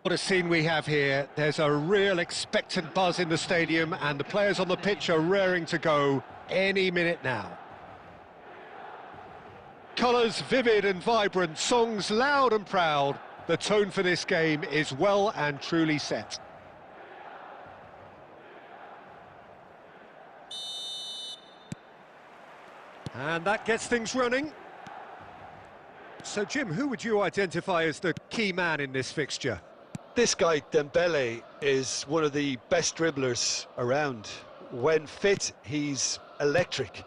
What a scene we have here. There's a real expectant buzz in the stadium and the players on the pitch are raring to go any minute now. Colours vivid and vibrant, songs loud and proud. The tone for this game is well and truly set. And that gets things running. So, Jim, who would you identify as the key man in this fixture? This guy, Dembele, is one of the best dribblers around. When fit, he's electric.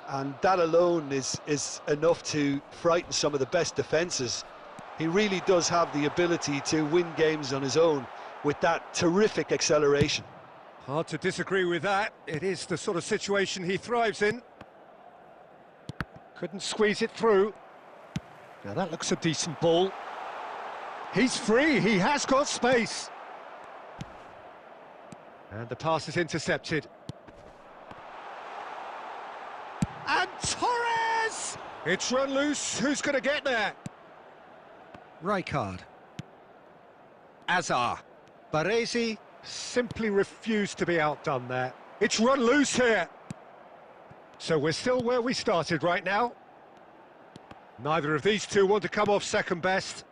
And that alone is enough to frighten some of the best defences. He really does have the ability to win games on his own with that terrific acceleration. Hard to disagree with that. It is the sort of situation he thrives in. Couldn't squeeze it through. Now that looks a decent ball. He's free, he has got space. And the pass is intercepted. And Torres! It's run loose, who's going to get there? Rijkaard. Azar. Baresi simply refused to be outdone there. It's run loose here. So we're still where we started right now. Neither of these two want to come off second best.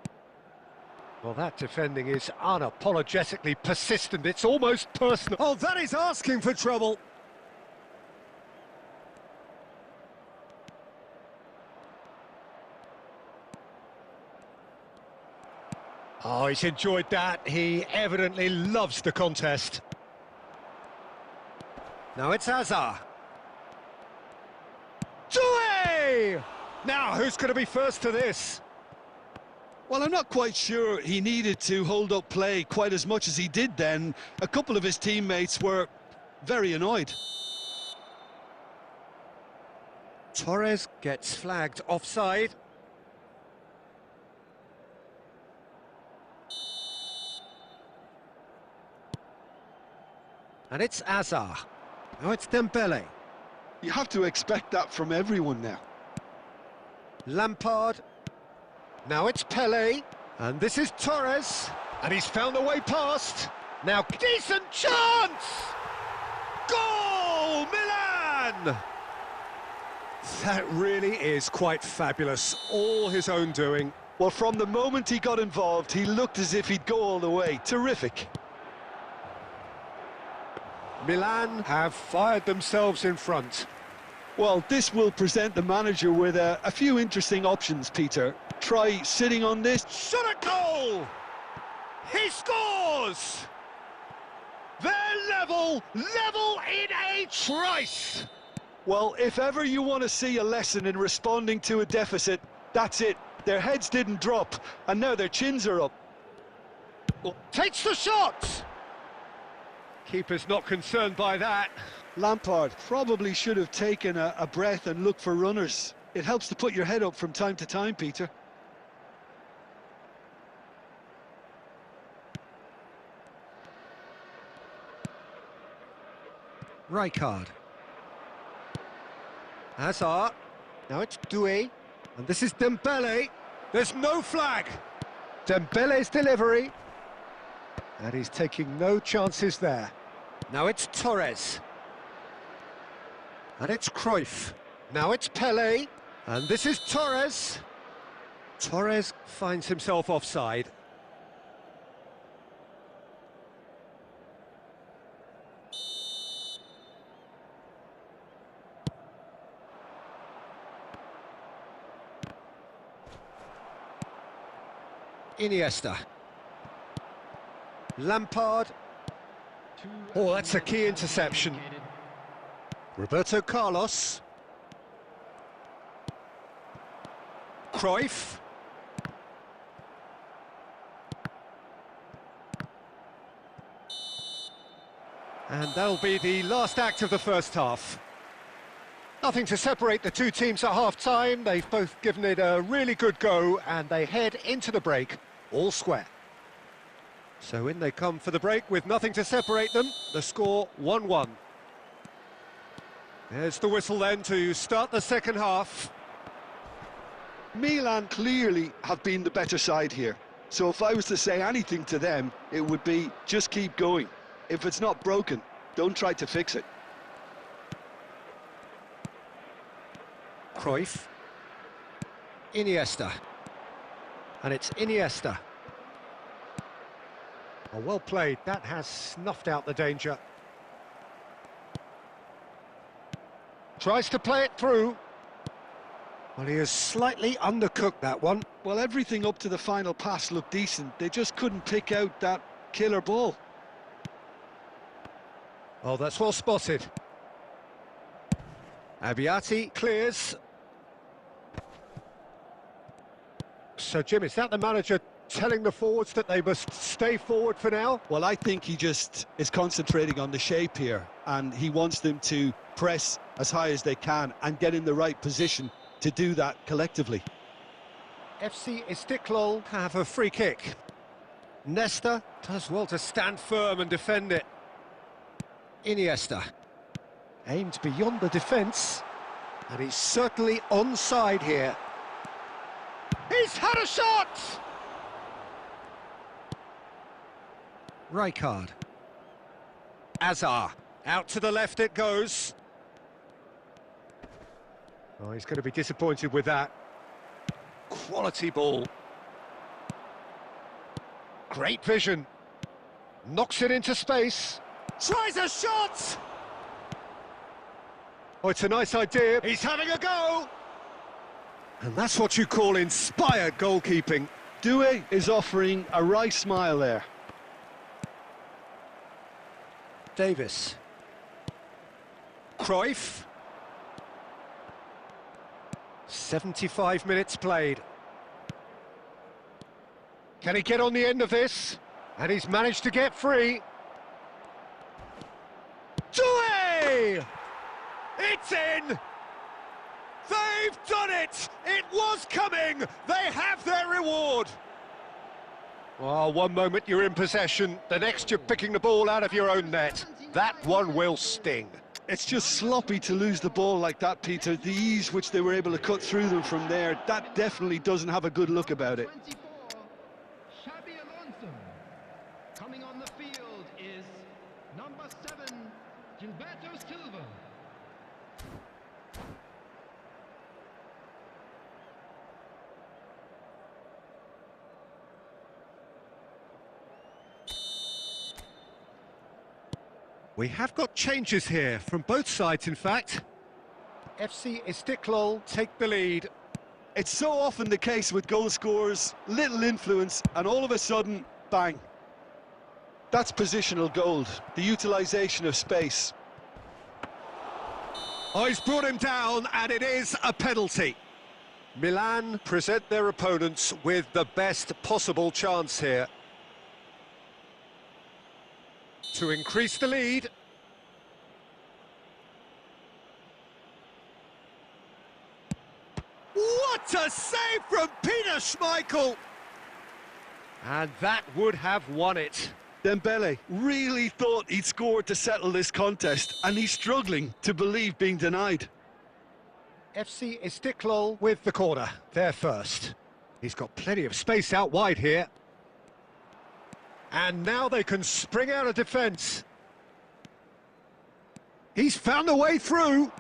Well, that defending is unapologetically persistent. It's almost personal. Oh, that is asking for trouble. Oh, he's enjoyed that. He evidently loves the contest. Now it's Azar. Doué! Now, who's going to be first to this? Well, I'm not quite sure he needed to hold up play quite as much as he did then. A couple of his teammates were very annoyed. Torres gets flagged offside. And it's Azar. Now it's Dembele. You have to expect that from everyone now. Lampard. Now it's Pelé. And this is Torres. And he's found a way past. Now, decent chance! Goal! Milan! That really is quite fabulous. All his own doing. Well, from the moment he got involved, he looked as if he'd go all the way. Terrific. Milan have fired themselves in front. Well, this will present the manager with a few interesting options, Peter. Try sitting on this. Shot a goal! He scores! They're level in a trice! Well, if ever you want to see a lesson in responding to a deficit, that's it. Their heads didn't drop, and now their chins are up. Takes the shot! Keeper's not concerned by that. Lampard probably should have taken a breath and looked for runners. It helps to put your head up from time to time, Peter. Rijkaard. Hazard. Now it's Doué. And this is Dembele. There's no flag. Dembele's delivery. And he's taking no chances there. Now it's Torres. And it's Cruyff. Now it's Pelé. And this is Torres. Torres finds himself offside. Iniesta. Lampard. Oh, that's a key interception. Roberto Carlos. Cruyff. And that'll be the last act of the first half. Nothing to separate the two teams at half-time. They've both given it a really good go, and they head into the break all square. So in they come for the break with nothing to separate them. The score 1-1. There's the whistle then to start the second half. Milan clearly have been the better side here. So if I was to say anything to them, it would be just keep going. If it's not broken, don't try to fix it. Cruyff. Iniesta. And it's Iniesta. Oh, well played. That has snuffed out the danger. Tries to play it through. Well, he has slightly undercooked that one. Well, everything up to the final pass looked decent. They just couldn't pick out that killer ball. Oh, that's well spotted. Abbiati clears. So, Jim, is that the manager telling the forwards that they must stay forward for now? Well, I think he just is concentrating on the shape here, and he wants them to press as high as they can and get in the right position to do that collectively. FC Istiklal have a free kick. Nesta does well to stand firm and defend it. Iniesta aimed beyond the defence, and he's certainly onside here. He's had a shot! Rijkaard. Azar. Out to the left it goes. Oh, he's going to be disappointed with that. Quality ball. Great vision. Knocks it into space. Tries a shot! Oh, it's a nice idea. He's having a go! And that's what you call inspired goalkeeping. Doué is offering a wry smile there. Davis. Cruyff. 75 minutes played. Can he get on the end of this? And he's managed to get free. Doué! It's in! They've done it! It was coming! They have their reward! Well, one moment you're in possession, the next you're picking the ball out of your own net. That one will sting. It's just sloppy to lose the ball like that, Peter. The ease which they were able to cut through them from there, that definitely doesn't have a good look about it. Coming on the field is number 7, Gilberto Silva. We have got changes here, from both sides in fact. FC Istiklal take the lead. It's so often the case with goal scorers, little influence, and all of a sudden, bang. That's positional gold, the utilisation of space. Oh, he's brought him down, and it is a penalty. Milan present their opponents with the best possible chance here to increase the lead. What a save from Peter Schmeichel! And that would have won it. Dembele really thought he'd scored to settle this contest, and he's struggling to believe being denied. FC Istiklal with the corner, they're first. He's got plenty of space out wide here. And now they can spring out of defence. He's found a way through.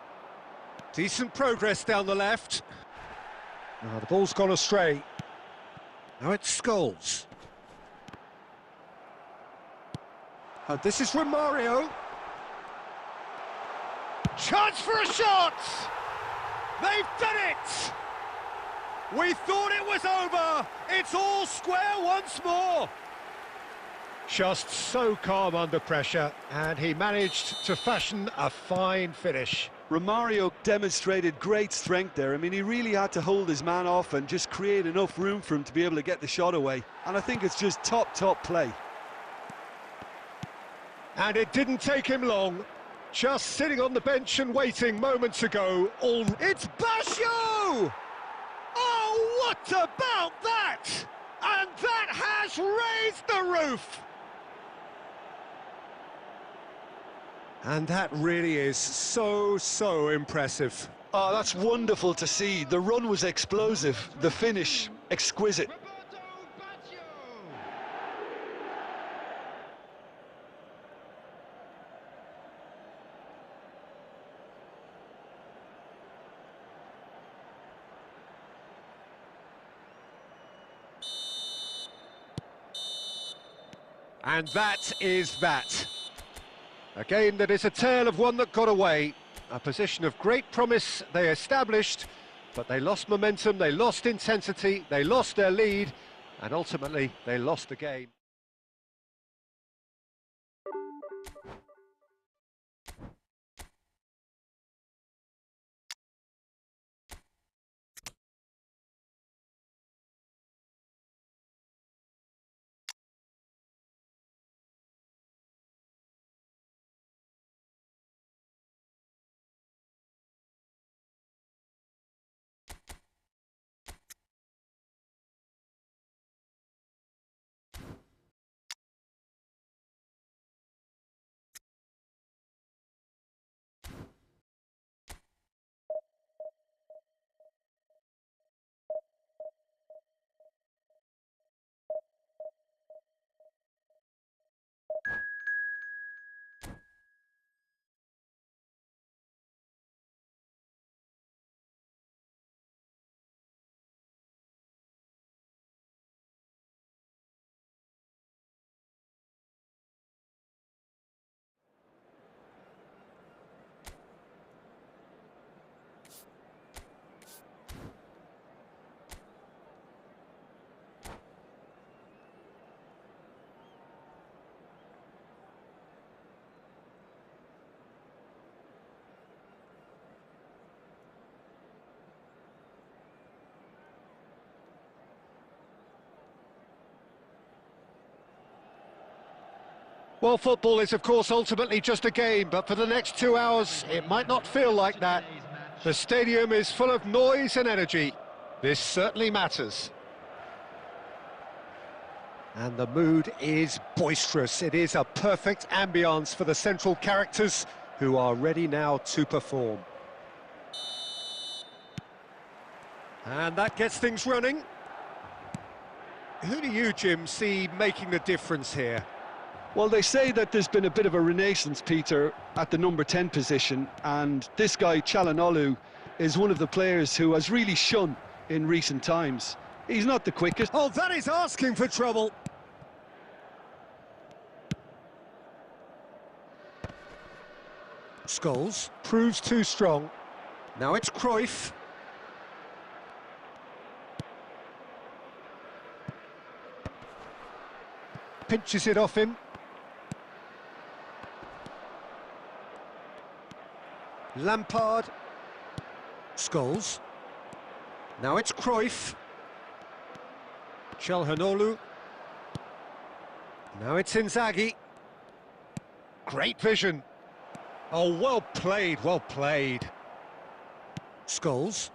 Decent progress down the left. Now the ball's gone astray. Now it's Scholes. And this is Romario. Chance for a shot! They've done it! We thought it was over. It's all square once more. Just so calm under pressure, and he managed to fashion a fine finish. Romario demonstrated great strength there. I mean, he really had to hold his man off and just create enough room for him to be able to get the shot away. And I think it's just top play. And it didn't take him long. Just sitting on the bench and waiting moments ago. It's Basho! Oh, what about that? And that has raised the roof! And that really is so impressive. Oh, that's wonderful to see. The run was explosive, the finish exquisite. And that is that. A game that is a tale of one that got away. A position of great promise they established, but they lost momentum, they lost intensity, they lost their lead, and ultimately they lost the game. Well, football is, of course, ultimately just a game, but for the next 2 hours, it might not feel like that. The stadium is full of noise and energy. This certainly matters. And the mood is boisterous. It is a perfect ambience for the central characters who are ready now to perform. And that gets things running. Who do you, Jim, see making the difference here? Well, they say that there's been a bit of a renaissance, Peter, at the number 10 position, and this guy, Calhanoglu, is one of the players who has really shone in recent times. He's not the quickest. Oh, that is asking for trouble. Scholes proves too strong. Now it's Cruyff. Pinches it off him. Lampard. Scholes. Now it's Cruyff. Calhanoglu. Now it's Inzaghi. Great vision. Oh, well played, well played. Scholes.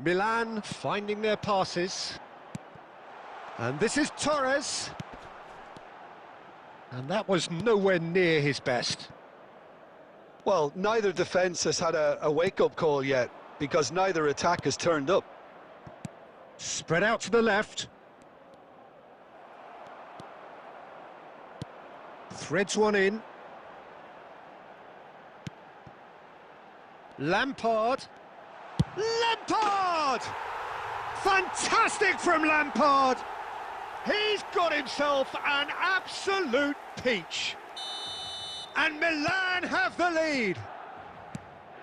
Milan finding their passes. And this is Torres. And that was nowhere near his best. Well, neither defence has had a wake-up call yet, because neither attack has turned up. Spread out to the left. Threads one in. Lampard. Lampard! Fantastic from Lampard! He's got himself an absolute peach. And Milan have the lead.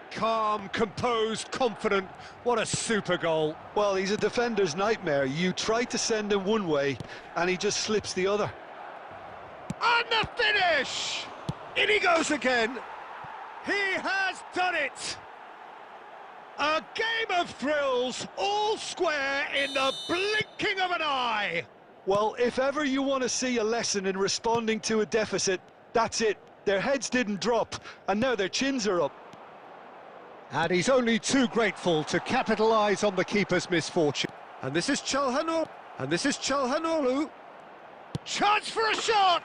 Calm, composed, confident. What a super goal. Well, he's a defender's nightmare. You try to send him one way, and he just slips the other. And the finish! In he goes again. He has done it. A game of thrills, all square in the blinking of an eye. Well, if ever you want to see a lesson in responding to a deficit, that's it. Their heads didn't drop, and now their chins are up. And he's only too grateful to capitalise on the keeper's misfortune. And this is Calhanoglu. And this is Calhanoglu. Chance for a shot!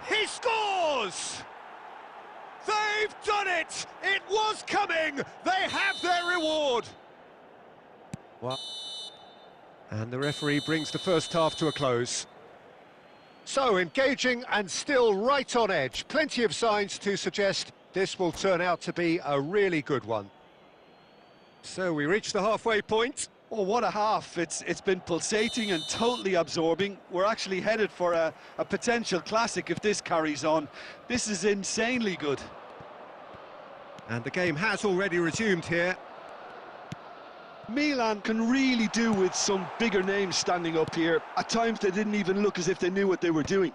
He scores! They've done it! It was coming! They have their reward! What? And the referee brings the first half to a close. So, engaging and still right on edge. Plenty of signs to suggest this will turn out to be a really good one. So we reach the halfway point. Oh, what a half. It's been pulsating and totally absorbing. We're actually headed for a potential classic if this carries on. This is insanely good. And the game has already resumed here. Milan can really do with some bigger names standing up here. At times they didn't even look as if they knew what they were doing.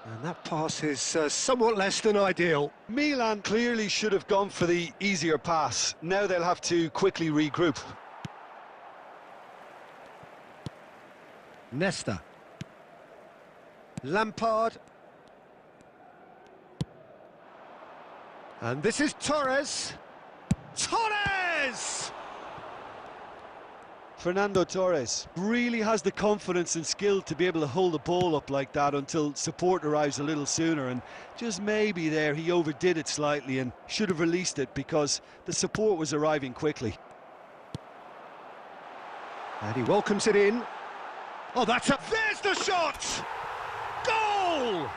And that pass is somewhat less than ideal. Milan clearly should have gone for the easier pass. Now they'll have to quickly regroup. Nesta. Lampard. And this is Torres. Torres! Fernando Torres really has the confidence and skill to be able to hold the ball up like that until support arrives a little sooner, and just maybe there he overdid it slightly and should have released it because the support was arriving quickly. And he welcomes it in. Oh, that's a... There's the shot! Goal!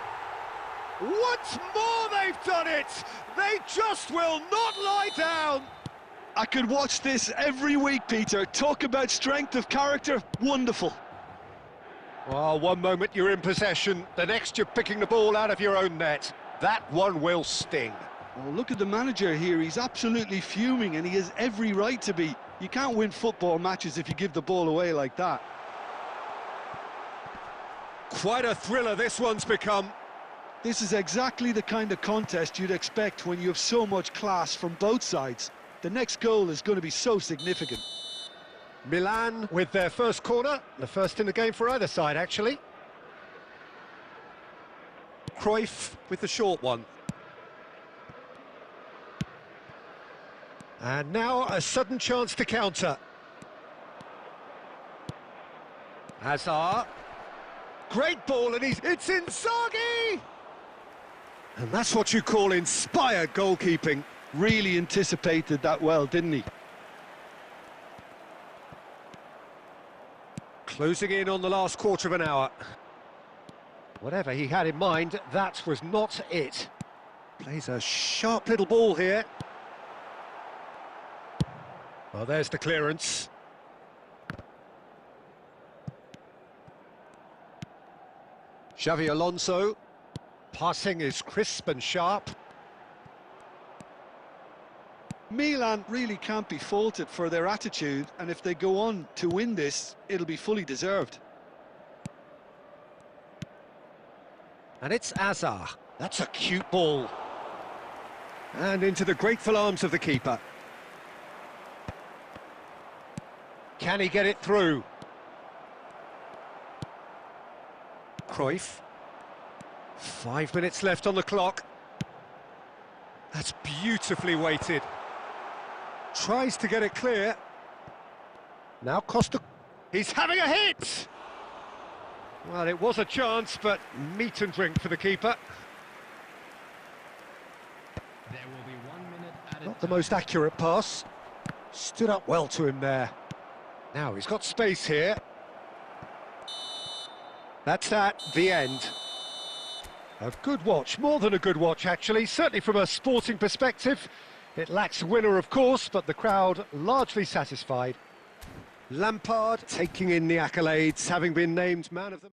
Once more they've done it! They just will not lie down! I could watch this every week, Peter. Talk about strength of character, wonderful. Well, one moment you're in possession, the next you're picking the ball out of your own net. That one will sting. Oh, look at the manager here, he's absolutely fuming and he has every right to be. You can't win football matches if you give the ball away like that. Quite a thriller this one's become. This is exactly the kind of contest you'd expect when you have so much class from both sides. The next goal is going to be so significant. Milan with their first corner, the first in the game for either side, actually. Cruyff with the short one. And now a sudden chance to counter. Hazard. Great ball, and it's Inzaghi! And that's what you call inspired goalkeeping. Really anticipated that well, didn't he? Closing in on the last quarter of an hour. Whatever he had in mind, that was not it. Plays a sharp little ball here. Well, there's the clearance. Xavi Alonso. Passing is crisp and sharp. Milan really can't be faulted for their attitude, and if they go on to win this, it'll be fully deserved. And it's Hazard. That's a cute ball. And into the grateful arms of the keeper. Can he get it through? Cruyff. 5 minutes left on the clock. That's beautifully weighted. Tries to get it clear. Now Costa... He's having a hit! Well, it was a chance, but meat and drink for the keeper. There will be 1 minute added. Not the most accurate pass. Stood up well to him there. Now he's got space here. That's at the end. A good watch, more than a good watch actually, certainly from a sporting perspective. It lacks a winner, of course, but the crowd largely satisfied. Lampard taking in the accolades, having been named man of the...